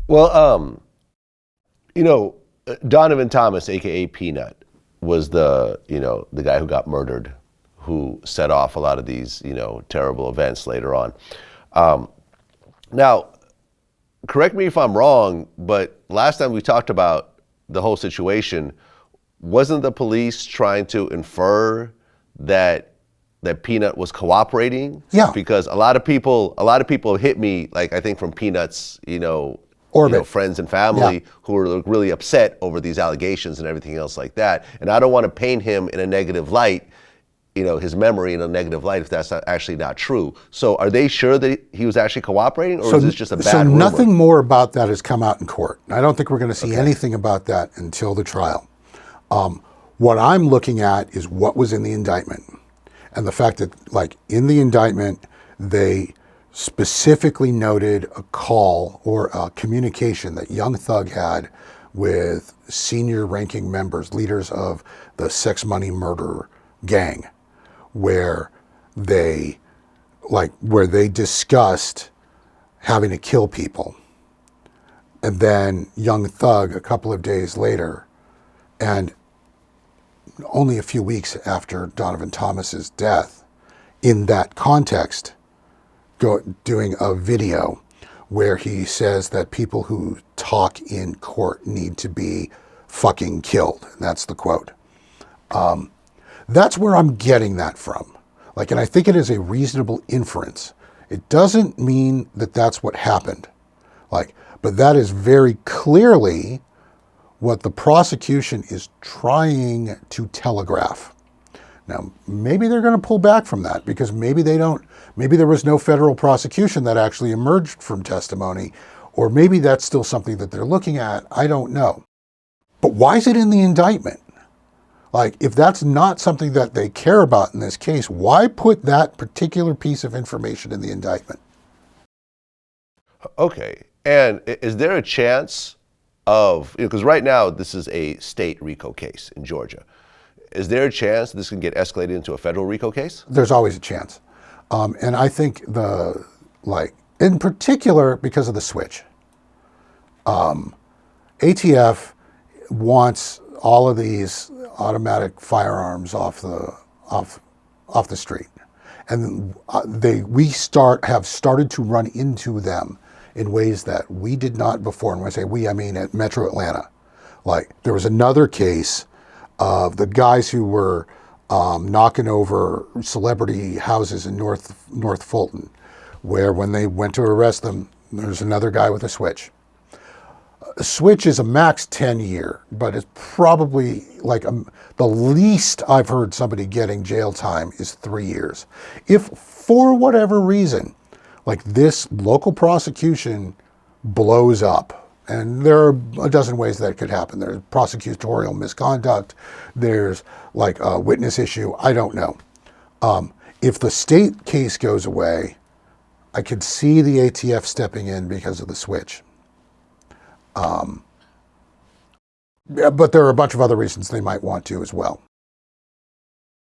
Well, you know, Donovan Thomas, aka Peanut, was the guy who got murdered, who set off a lot of these terrible events later on. Now, correct me if I'm wrong, but last time we talked about the whole situation, wasn't the police trying to infer that Peanut was cooperating? Yeah. Because a lot of people hit me, like I think from Peanut's, friends and family who were really upset over these allegations and everything else like that. And I don't want to paint him in a negative light, his memory in a negative light if that's actually not true. So are they sure that he was actually cooperating, or is this just a bad rumor? So nothing more about that has come out in court. I don't think we're going to see anything about that until the trial. What I'm looking at is what was in the indictment. And the fact that, like, in the indictment, they specifically noted a call or a communication that Young Thug had with senior ranking members, leaders of the Sex Money Murder gang, where they discussed having to kill people. And then Young Thug, a couple of days later, and only a few weeks after Donovan Thomas's death, in that context, doing a video where he says that people who talk in court need to be fucking killed. And that's the quote. That's where I'm getting that from. And I think it is a reasonable inference. It doesn't mean that that's what happened. But that is very clearly what the prosecution is trying to telegraph. Now, maybe they're going to pull back from that because maybe there was no federal prosecution that actually emerged from testimony, or maybe that's still something that they're looking at. I don't know. But why is it in the indictment? If that's not something that they care about in this case, why put that particular piece of information in the indictment? Okay. And is there a chance of, because right now this is a state RICO case in Georgia. Is there a chance this can get escalated into a federal RICO case? There's always a chance. And I think in particular, because of the switch. ATF wants all of these automatic firearms off the street. And we have started to run into them in ways that we did not before. And when I say we, I mean at Metro Atlanta. There was another case of the guys who were knocking over celebrity houses in North Fulton, where when they went to arrest them, there's another guy with a switch. A switch is a max 10-year, but it's probably the least I've heard somebody getting jail time is 3 years. If for whatever reason, this local prosecution blows up, and there are a dozen ways that could happen. There's prosecutorial misconduct. There's a witness issue. I don't know. If the state case goes away, I could see the ATF stepping in because of the switch. But there are a bunch of other reasons they might want to as well.